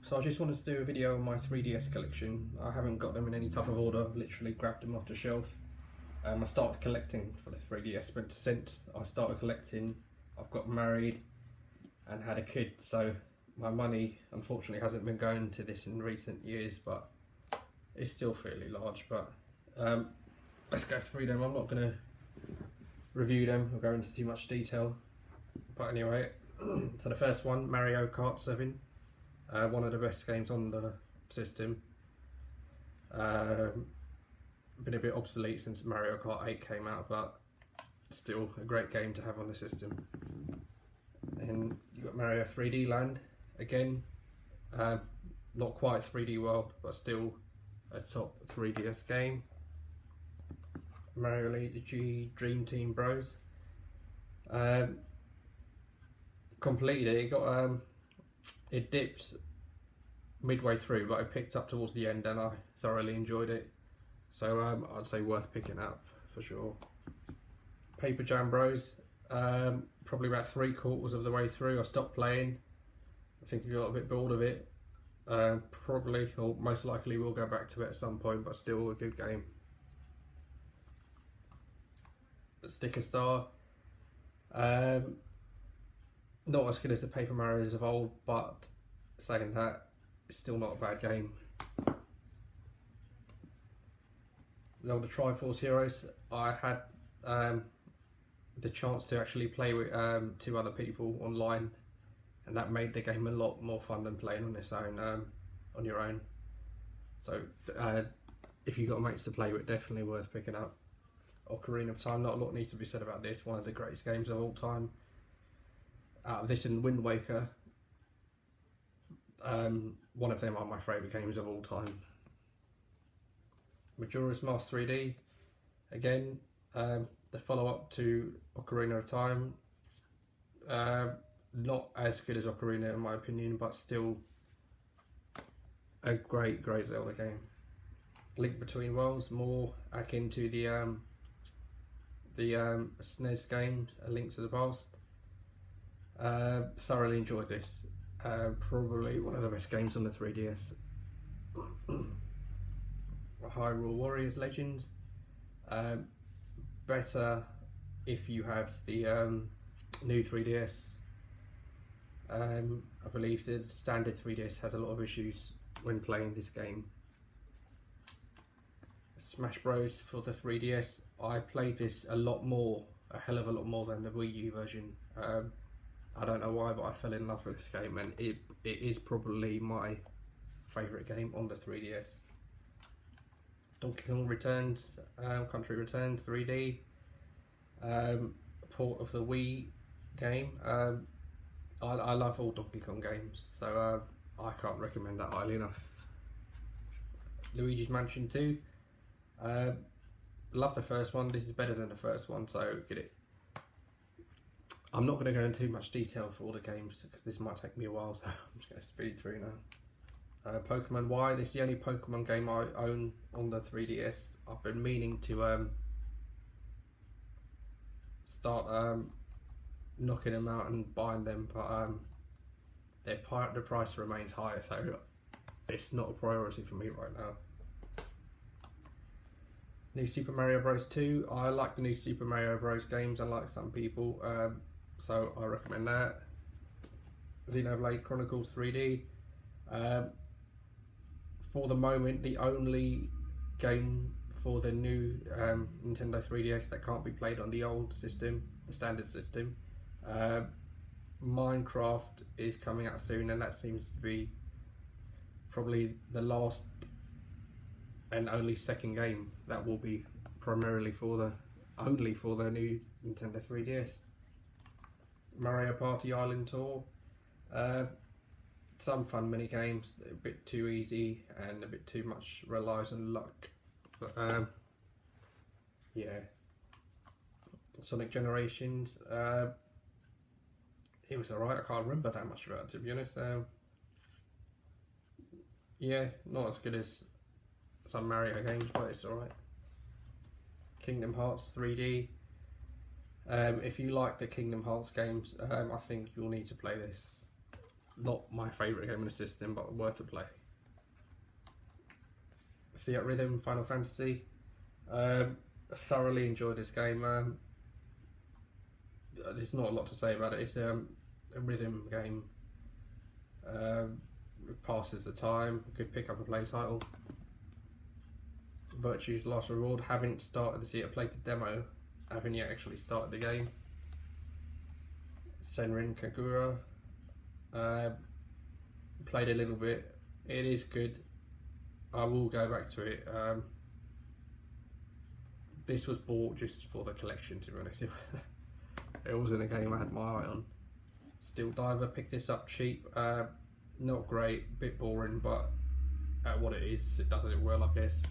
So I just wanted to do a video on my 3DS collection. I haven't got them in any type of order, I've literally grabbed them off the shelf. I started collecting for the 3DS, but since I started collecting I've got married and had a kid, so my money unfortunately hasn't been going to this in recent years, but it's still fairly large. But let's go through them. I'm not going to review them or go into too much detail, but anyway, so the first one, Mario Kart 7, one of the best games on the system. Been a bit obsolete since Mario Kart 8 came out, but still a great game to have on the system. And you got Mario 3D Land again, not quite 3D World, but still a top 3DS game. Mario Luigi Dream Team Bros. Completed it. It got it dipped midway through, but I picked up towards the end and I thoroughly enjoyed it. So I'd say worth picking up for sure. Paper Jam Bros. Probably about 3/4 of the way through I stopped playing. I think I got a bit bored of it. Probably, or most likely will go back to it at some point, but still a good game. Sticker Star. Not as good as the Paper Marios of old, but saying that, it's still not a bad game. Zelda Triforce Heroes. I had the chance to actually play with 2 other people online, and that made the game a lot more fun than playing on its own, on your own. So if you've got mates to play with, definitely worth picking up. Ocarina of Time, not a lot needs to be said about this, one of the greatest games of all time. Out of this and Wind Waker, one of them are my favourite games of all time. Majora's Mask 3D, again, the follow-up to Ocarina of Time. Not as good as Ocarina in my opinion, but still a great Zelda game. Link Between Worlds, more akin to the SNES game, A Link to the Past. Thoroughly enjoyed this. Probably one of the best games on the 3DS. Hyrule Warriors Legends. Better if you have the new 3DS. I believe the standard 3DS has a lot of issues when playing this game. Smash Bros for the 3DS. I played this a hell of a lot more than the Wii U version. I don't know why, but I fell in love with this game, and it is probably my favourite game on the 3DS. Donkey Kong Returns, Country Returns 3D, port of the Wii game. I love all Donkey Kong games, so I can't recommend that highly enough. Luigi's Mansion 2. Love the first one. This is better than the first one, so get it. I'm not going to go into too much detail for all the games because this might take me a while, so I'm just going to speed through now. Pokemon Y. This is the only Pokemon game I own on the 3DS. I've been meaning to start knocking them out and buying them, but the price remains higher, so it's not a priority for me right now. New Super Mario Bros 2. I like the new Super Mario Bros games, unlike some people, so I recommend that. Xenoblade Chronicles 3D. For the moment, the only game for the new Nintendo 3DS that can't be played on the old system, the standard system. Minecraft is coming out soon, and that seems to be probably the last and only second game that will be primarily only for the new Nintendo 3DS. Mario Party Island Tour. Some fun mini games, a bit too easy and a bit too much relies on luck. So, yeah. Sonic Generations. It was alright. I can't remember that much about it, to be honest. Yeah, not as good as some Mario games, but it's alright. Kingdom Hearts 3D. If you like the Kingdom Hearts games, I think you'll need to play this. Not my favourite game in the system, but worth a play. Fiat Rhythm, Final Fantasy. Thoroughly enjoyed this game. There's not a lot to say about it. It's a rhythm game. It passes the time. Could pick up a play title. Virtue's Last Reward. Haven't started this yet. I played the demo. Haven't yet actually started the game. Senrin Kagura. Played a little bit. It is good. I will go back to it. This was bought just for the collection, to be honest. It wasn't a game I had my eye on. Steel Diver, picked this up cheap. Not great, bit boring, but at what it is, it does it well, I guess.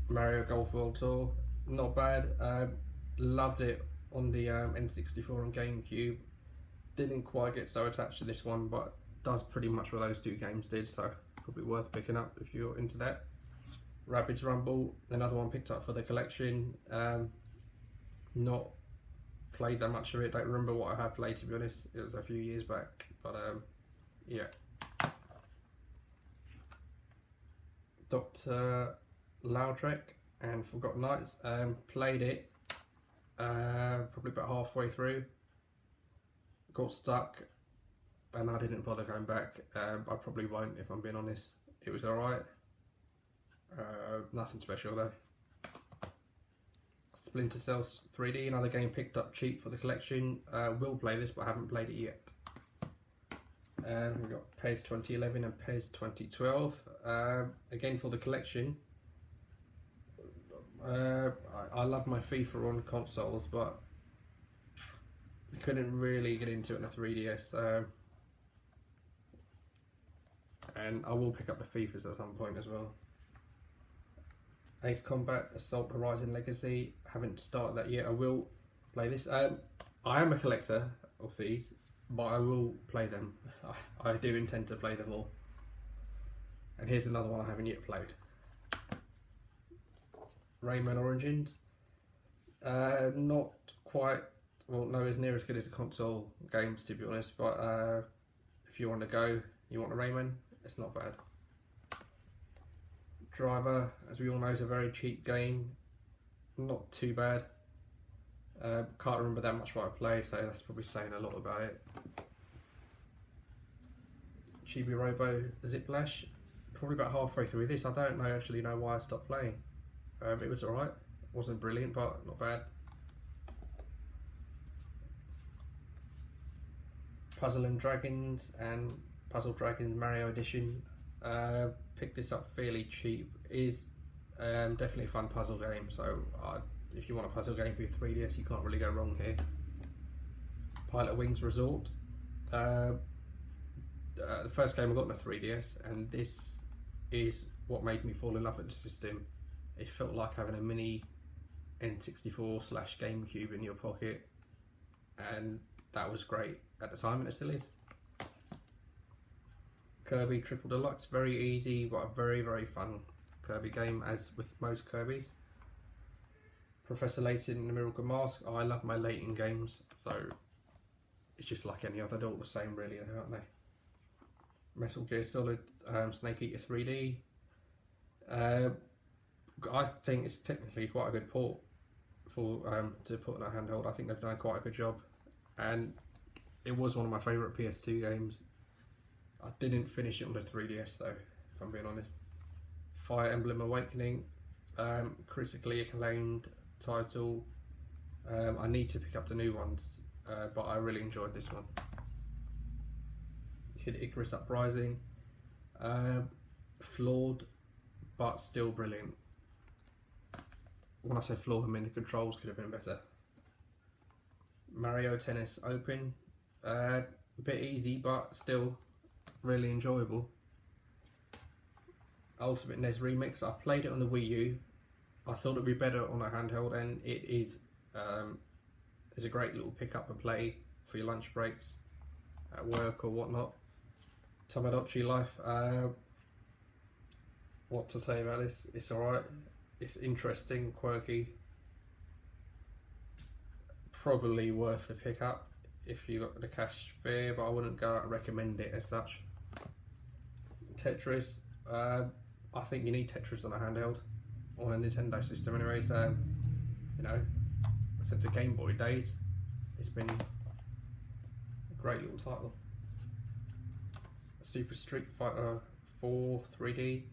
Mario Golf World Tour, not bad. Loved it on the N64 and GameCube. Didn't quite get so attached to this one, but does pretty much what those two games did, so probably worth picking up if you're into that. Rabbids Rumble, another one picked up for the collection. Not played that much of it, don't remember what I have played, to be honest. It was a few years back, but yeah. Dr. Laudrek and Forgotten Nights, played it probably about halfway through, got stuck, and I didn't bother going back. I probably won't, if I'm being honest. It was alright. Nothing special though. Splinter Cell 3D, another game picked up cheap for the collection. Will play this, but I haven't played it yet. We've got PES 2011 and PES 2012. Again for the collection. I love my FIFA on consoles, but couldn't really get into it on a 3DS. And I will pick up the FIFAs at some point as well. Ace Combat Assault Horizon Legacy, haven't started that yet. I will play this. I am a collector of these, but I will play them. I do intend to play them all. And here's another one I haven't yet played. Rayman Origins. Not quite, well, no, as near as good as the console games, to be honest, but if you want to go, you want a Rayman, it's not bad. Driver, as we all know, is a very cheap game, not too bad. Can't remember that much what I played, so that's probably saying a lot about it. Chibi Robo Ziplash, probably about halfway through this. I don't actually know why I stopped playing. It was alright, wasn't brilliant, but not bad. Puzzle and Dragons and Puzzle Dragons Mario Edition. Picked this up fairly cheap. It is definitely a fun puzzle game, so if you want a puzzle game for your 3DS, you can't really go wrong here. Pilot Wings Resort. The first game I got on a 3DS, and this is what made me fall in love with the system. It felt like having a mini N64/GameCube in your pocket, and that was great at the time, and it still is. Kirby Triple Deluxe, very easy but a very fun Kirby game, as with most Kirbys. Professor Layton and the Miracle Mask. I love my Layton games, so it's just like any other, they're all the same really, aren't they? Metal Gear Solid Snake Eater 3D. I think it's technically quite a good port for to put on a handheld. I think they've done quite a good job, and it was one of my favourite PS2 games. I didn't finish it on the 3DS though, if I'm being honest. Fire Emblem Awakening, critically acclaimed title. I need to pick up the new ones, but I really enjoyed this one. Kid Icarus Uprising, flawed but still brilliant. When I say flawed, I mean the controls could have been better. Mario Tennis Open, a bit easy but still really enjoyable. Ultimate NES Remix, I played it on the Wii U. I thought it'd be better on a handheld, and it is. It's a great little pick up and play for your lunch breaks at work or whatnot. Tamagotchi Life, what to say about this? It's alright, it's interesting, quirky, probably worth a pick up if you got the cash spare, but I wouldn't go out and recommend it as such. Tetris, I think you need Tetris on a handheld, on a Nintendo system anyways. You know, since the Game Boy days, it's been a great little title. Super Street Fighter 4 3D.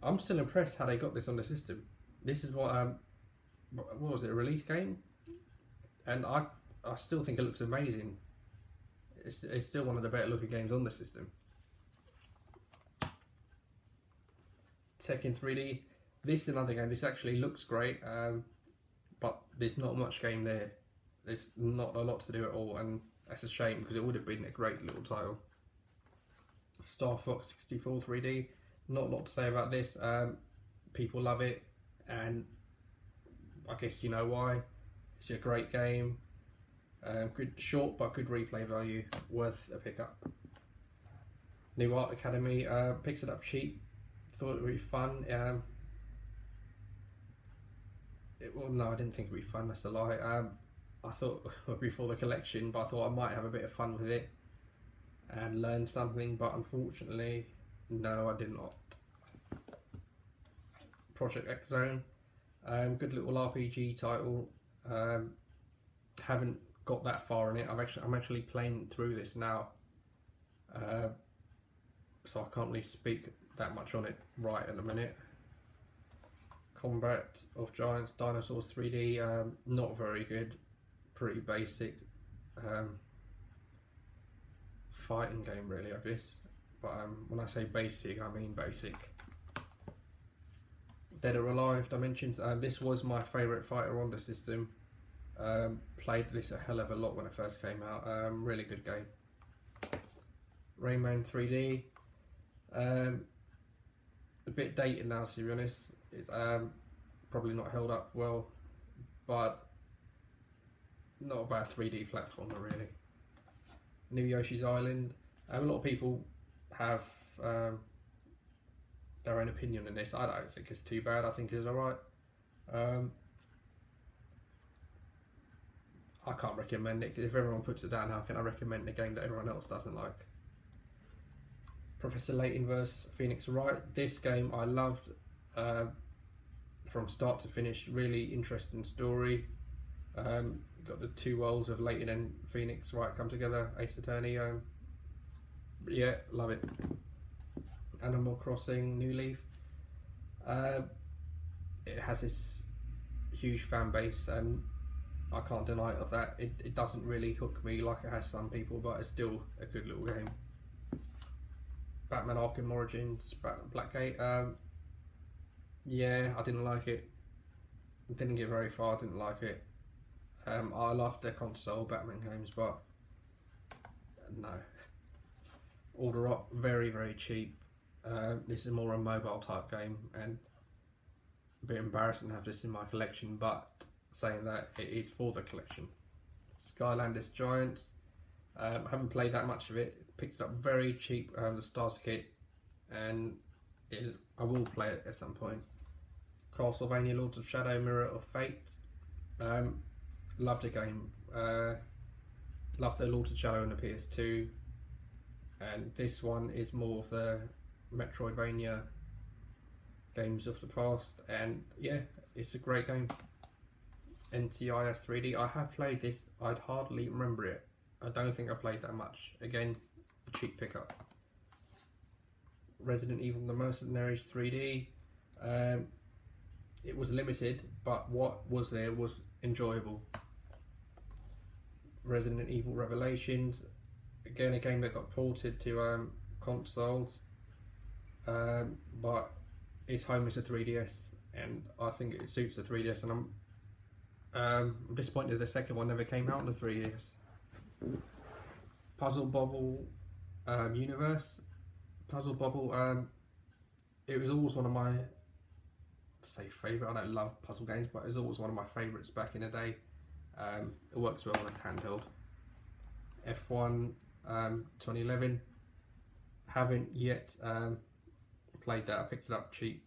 I'm still impressed how they got this on the system. This is what was it, a release game? And I still think it looks amazing. It's still one of the better looking games on the system. Tekken 3D. This is another game. This actually looks great, but there's not much game there. There's not a lot to do at all, and that's a shame because it would have been a great little title. Star Fox 64 3D. Not a lot to say about this. People love it, and I guess you know why. It's a great game. Good, short but good replay value. Worth a pickup. New Art Academy. Picked it up cheap. Thought it would be fun. Well, no, I didn't think it would be fun. That's a lie. I thought it would be for the collection, but I thought I might have a bit of fun with it and learn something. But unfortunately, no, I did not. Project X Zone. Good little RPG title. Haven't got that far in it. I'm actually playing through this now, so I can't really speak that much on it right at the minute. Combat of Giants Dinosaurs 3D. Not very good. Pretty basic. Fighting game really, I guess. But when I say basic, I mean basic. Dead or Alive Dimensions. This was my favourite fighter on the system. Played this a hell of a lot when it first came out. Really good game. Rayman 3D. A bit dated now, to be honest. It's probably not held up well, but not a bad 3D platformer really. New Yoshi's Island. A lot of people have their own opinion on this. I don't think it's too bad. I think it's alright. I can't recommend it, because if everyone puts it down, how can I recommend a game that everyone else doesn't like? Professor Layton vs Phoenix Wright. This game I loved from start to finish. Really interesting story. Got the two worlds of Layton and Phoenix Wright come together. Ace Attorney. Yeah, love it. Animal Crossing New Leaf. It has this huge fan base, and I can't deny it of that. It doesn't really hook me like it has some people, but it's still a good little game. Batman Arkham Origins, Blackgate. Yeah, I didn't like it. Didn't get very far. Didn't like it. I loved the console Batman games, but no. Order Up, very very cheap. This is more a mobile type game, and a bit embarrassing to have this in my collection, but saying that, it is for the collection. Skylanders Giants. Haven't played that much of it. Picked it up very cheap, the starter kit, and I will play it at some point. Castlevania Lords of Shadow Mirror of Fate. Loved the game. Loved the Lords of Shadow on the PS2, and this one is more of the Metroidvania games of the past, and yeah, it's a great game. NCIS 3D. I have played this. I'd hardly remember it. I don't think I played that much. Again, a cheap pickup. Resident Evil The Mercenaries 3D. It was limited, but what was there was enjoyable. Resident Evil Revelations. Again, a game that got ported to consoles, but its home is a 3DS, and I think it suits the 3DS, and I'm disappointed the second one never came out on the 3DS. Puzzle Bobble Universe. Puzzle Bobble, it was always one of my, favourite. I don't love puzzle games, but it was always one of my favourites back in the day. It works well on a handheld. F1 2011. Haven't yet played that. I picked it up cheap.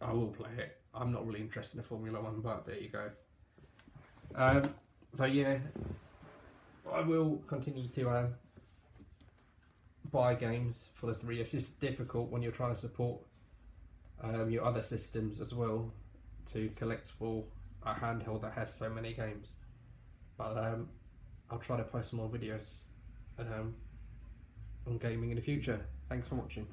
I will play it. I'm not really interested in Formula 1, but there you go. So yeah, I will continue to buy games for the 3DS. It's difficult when you're trying to support your other systems as well to collect for a handheld that has so many games. But I'll try to post some more videos on gaming in the future. Thanks for watching.